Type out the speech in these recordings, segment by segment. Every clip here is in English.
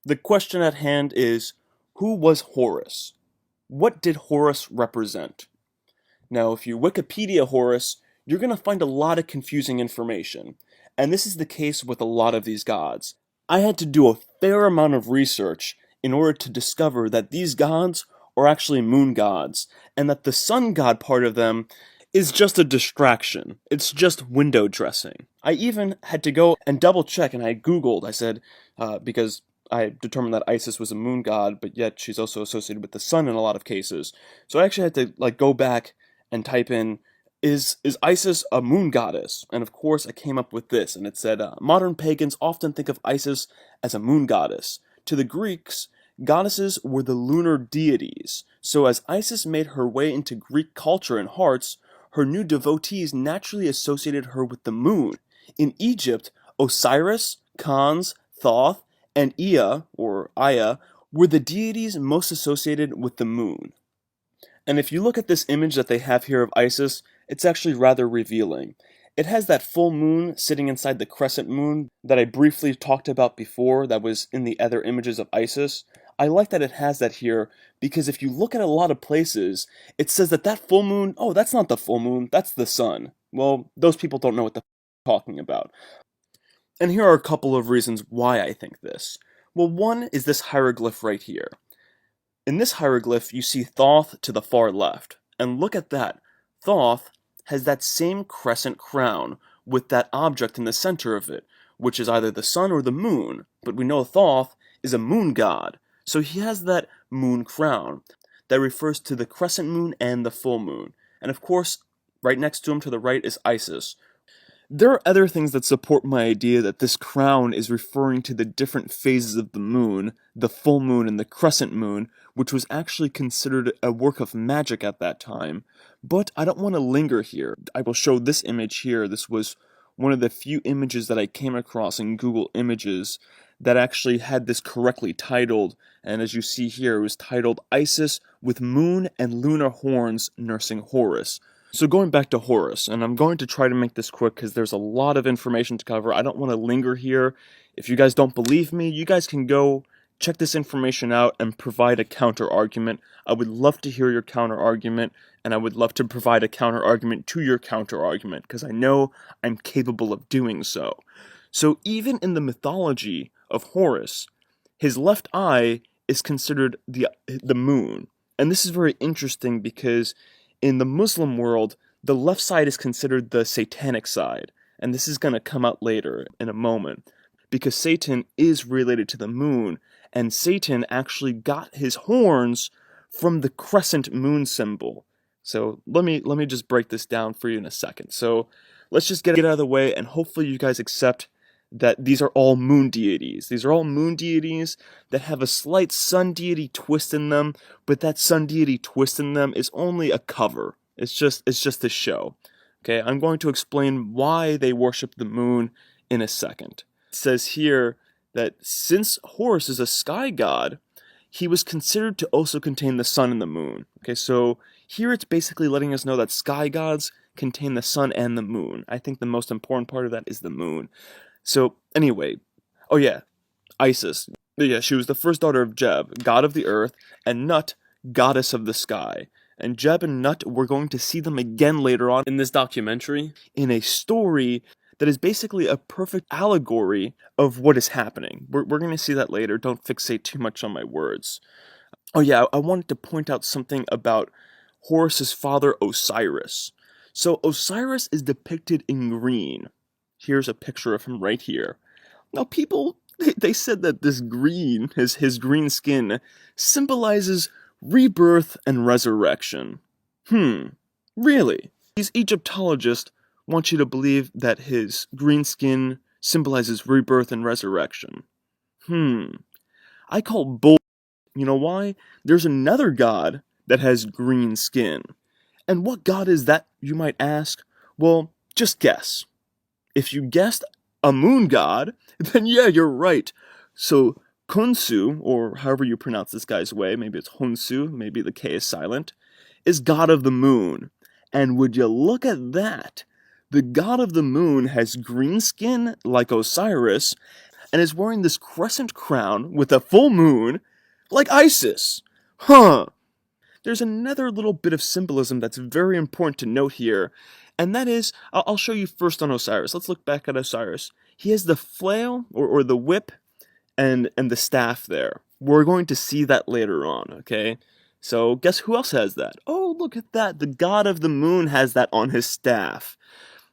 The question at hand is, who was Horus? What did Horus represent? Now, if you Wikipedia Horus, you're going to find a lot of confusing information, and this is the case with a lot of these gods. I had to do a fair amount of research in order to discover that these gods are actually moon gods, and that the sun god part of them is just a distraction. It's just window dressing. I even had to go and double check, and I googled, I said, because I determined that Isis was a moon god, but yet she's also associated with the sun in a lot of cases. So I actually had to go back and type in, is Isis a moon goddess? And of course I came up with this, and it said, modern pagans often think of Isis as a moon goddess. To the Greeks, goddesses were the lunar deities. So as Isis made her way into Greek culture and hearts, her new devotees naturally associated her with the moon. In Egypt, Osiris, Khans, Thoth, and Ea, or Aya, were the deities most associated with the moon. And if you look at this image that they have here of Isis, it's actually rather revealing. It has that full moon sitting inside the crescent moon that I briefly talked about before that was in the other images of Isis. I like that it has that here because if you look at a lot of places, it says that that full moon, oh, that's not the full moon, that's the sun. Well, those people don't know what they're talking about. And here are a couple of reasons why I think this. Well, one is this hieroglyph right here. In this hieroglyph, you see Thoth to the far left. And look at that. Thoth has that same crescent crown with that object in the center of it, which is either the sun or the moon. But we know Thoth is a moon god, so he has that moon crown that refers to the crescent moon and the full moon. And of course, right next to him to the right is Isis. There are other things that support my idea that this crown is referring to the different phases of the moon, the full moon and the crescent moon, which was actually considered a work of magic at that time. But I don't want to linger here. I will show this image here. This was one of the few images that I came across in Google Images that actually had this correctly titled, and as you see here, it was titled Isis with Moon and Lunar Horns Nursing Horus. So going back to Horus, and I'm going to try to make this quick because there's a lot of information to cover. I don't want to linger here. If you guys don't believe me, you guys can go check this information out and provide a counter-argument. I would love to hear your counter-argument, and I would love to provide a counter-argument to your counter-argument because I know I'm capable of doing so. So even in the mythology of Horus, his left eye is considered the moon. And this is very interesting because in the Muslim world, the left side is considered the satanic side, and this is going to come out later in a moment, because Satan is related to the moon, and Satan actually got his horns from the crescent moon symbol. So let me just break this down for you in a second. So let's just get it out of the way, and hopefully you guys accept that these are all moon deities. These are all moon deities that have a slight sun deity twist in them, but that sun deity twist in them is only a cover. It's just a show. Okay, I'm going to explain why they worship the moon in a second. It says here that since Horus is a sky god, he was considered to also contain the sun and the moon. Okay, so here it's basically letting us know that sky gods contain the sun and the moon. I think the most important part of that is the moon. So, anyway, oh yeah, Isis. Yeah, she was the first daughter of Jeb, god of the earth, and Nut, goddess of the sky. And Jeb and Nut, we're going to see them again later on in this documentary, in a story that is basically a perfect allegory of what is happening. We're going to see that later, don't fixate too much on my words. Oh yeah, I wanted to point out something about Horus's father, Osiris. So, Osiris is depicted in green. Here's a picture of him right here. Now people, they said that this green, his green skin, symbolizes rebirth and resurrection. Really? These Egyptologists want you to believe that his green skin symbolizes rebirth and resurrection. I call bull. You know why? There's another god that has green skin. And what god is that, you might ask? Well, just guess. If you guessed a moon god, then yeah, you're right. So, Khonsu, or however you pronounce this guy's way, maybe it's Honsu, maybe the K is silent, is god of the moon. And would you look at that? The god of the moon has green skin like Osiris, and is wearing this crescent crown with a full moon, like Isis. Huh. There's another little bit of symbolism that's very important to note here, and that is, I'll show you first on Osiris. Let's look back at Osiris. He has the flail, or the whip, and the staff there. We're going to see that later on, okay? So guess who else has that? Oh, look at that. The god of the moon has that on his staff.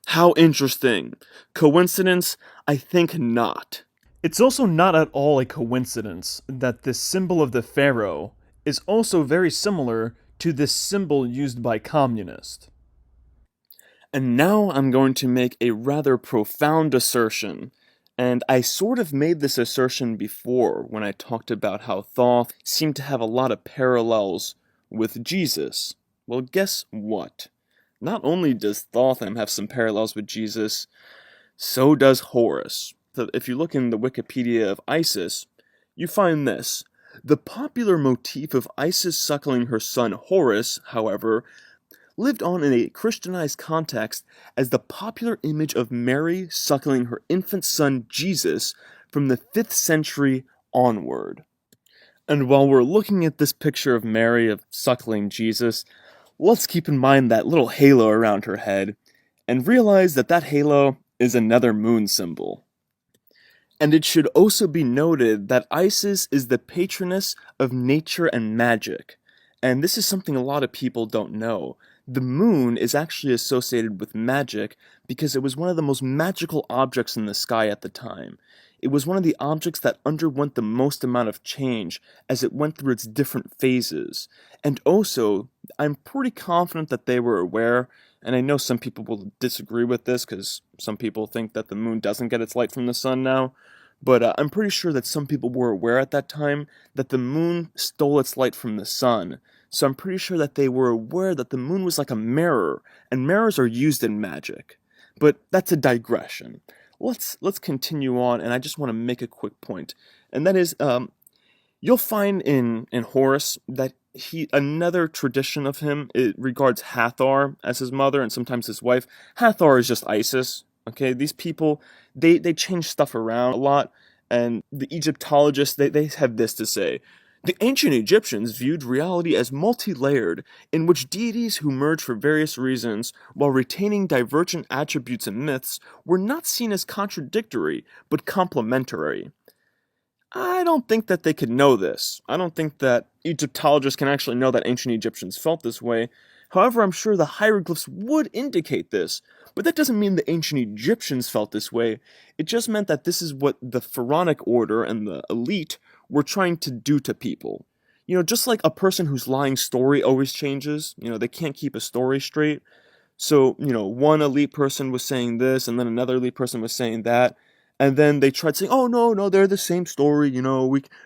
How interesting. Coincidence? I think not. It's also not at all a coincidence that this symbol of the pharaoh is also very similar to this symbol used by communists. And now I'm going to make a rather profound assertion. And I sort of made this assertion before when I talked about how Thoth seemed to have a lot of parallels with Jesus. Well, guess what? Not only does Thotham have some parallels with Jesus, so does Horus. So if you look in the Wikipedia of Isis, you find this. The popular motif of Isis suckling her son Horus, however, lived on in a Christianized context as the popular image of Mary suckling her infant son Jesus from the 5th century onward. And while we're looking at this picture of Mary of suckling Jesus, let's keep in mind that little halo around her head, and realize that that halo is another moon symbol. And it should also be noted that Isis is the patroness of nature and magic, and this is something a lot of people don't know. The moon is actually associated with magic because it was one of the most magical objects in the sky at the time. It was one of the objects that underwent the most amount of change as it went through its different phases. And also, I'm pretty confident that they were aware, and I know some people will disagree with this because some people think that the moon doesn't get its light from the sun now, but I'm pretty sure that some people were aware at that time that the moon stole its light from the sun. So I'm pretty sure that they were aware that the moon was like a mirror, and mirrors are used in magic. But that's a digression. Let's continue on, and I just want to make a quick point, and that is, you'll find in Horus that another tradition of him, it regards Hathor as his mother and sometimes his wife. Hathor is just Isis. Okay, these people, they change stuff around a lot, and the Egyptologists, they have this to say. The ancient Egyptians viewed reality as multi-layered, in which deities who merged for various reasons, while retaining divergent attributes and myths, were not seen as contradictory, but complementary. I don't think that they could know this. I don't think that Egyptologists can actually know that ancient Egyptians felt this way. However, I'm sure the hieroglyphs would indicate this, but that doesn't mean the ancient Egyptians felt this way. It just meant that this is what the pharaonic order and the elite were trying to do to people. You know, just like a person whose lying story always changes, they can't keep a story straight. So, one elite person was saying this, and then another elite person was saying that, and then they tried saying, oh, no, they're the same story,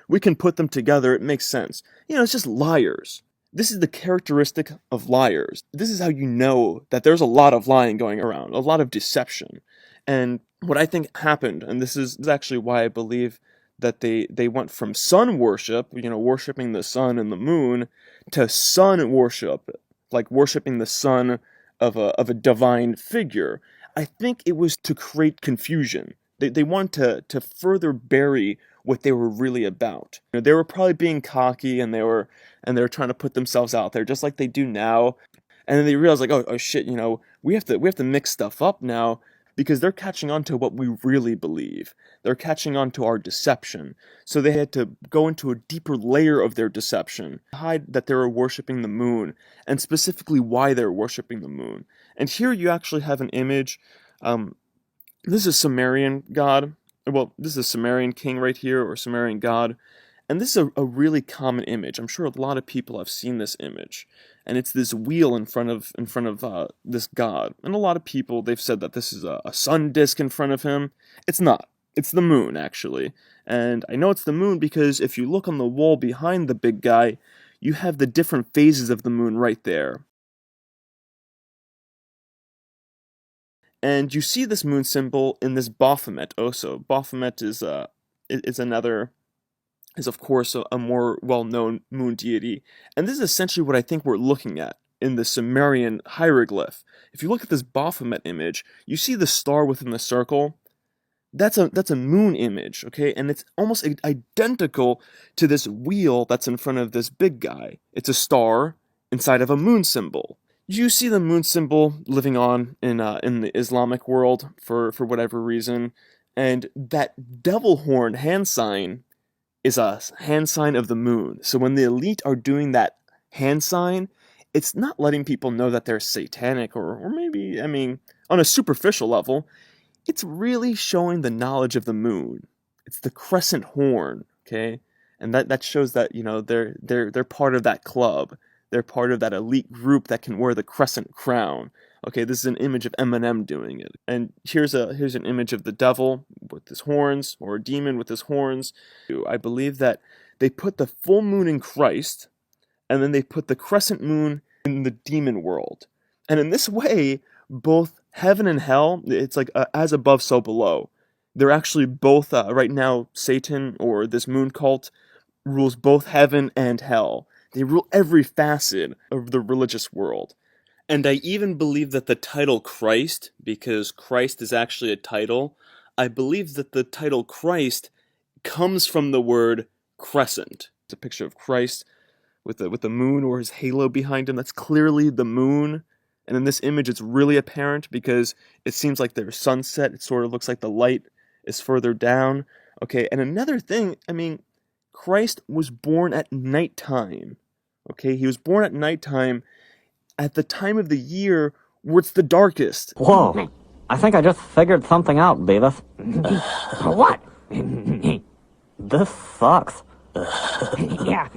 we can put them together, it makes sense. It's just liars. This is the characteristic of liars. This is how you know that there's a lot of lying going around, a lot of deception. And what I think happened, and this is actually why I believe that they went from sun worship, worshiping the sun and the moon, to sun worship, like worshiping the son of a divine figure. I think it was to create confusion. They wanted to further bury what they were really about. They were probably being cocky, and they were trying to put themselves out there just like they do now. And then they realized, like, oh shit, we have to mix stuff up now, because they're catching on to what we really believe. They're catching on to our deception. So they had to go into a deeper layer of their deception, hide that they were worshiping the moon, and specifically why they're worshiping the moon. And here you actually have an image. This is a Sumerian god. Well, this is a Sumerian king right here, or Sumerian god. And this is a really common image. I'm sure a lot of people have seen this image. And it's this wheel in front of this god. And a lot of people, they've said that this is a sun disk in front of him. It's not. It's the moon, actually. And I know it's the moon because if you look on the wall behind the big guy, you have the different phases of the moon right there. And you see this moon symbol in this Baphomet also. Baphomet is of course a more well-known moon deity. And this is essentially what I think we're looking at in the Sumerian hieroglyph. If you look at this Baphomet image, you see the star within the circle. That's a moon image, okay? And it's almost identical to this wheel that's in front of this big guy. It's a star inside of a moon symbol. You see the moon symbol living on in the Islamic world for whatever reason, and that devil horn hand sign is a hand sign of the moon. So when the elite are doing that hand sign, it's not letting people know that they're satanic or maybe, I mean, on a superficial level, it's really showing the knowledge of the moon. It's the crescent horn, okay? And that shows that, you know, they're part of that club. They're part of that elite group that can wear the crescent crown. Okay, this is an image of Eminem doing it. And here's an image of the devil with his horns, or a demon with his horns. I believe that they put the full moon in Christ, and then they put the crescent moon in the demon world. And in this way, both heaven and hell, it's like as above, so below. They're actually both, right now, Satan, or this moon cult, rules both heaven and hell. They rule every facet of the religious world. And I even believe that the title Christ, because Christ is actually a title, I believe that the title Christ comes from the word crescent. It's a picture of Christ with the moon or his halo behind him. That's clearly the moon. And in this image, it's really apparent because it seems like there's sunset. It sort of looks like the light is further down. Okay, and another thing, I mean, Christ was born at nighttime. Okay, he was born at nighttime at the time of the year where it's the darkest. Whoa, I think I just figured something out, Beavis. What? This sucks. Yeah,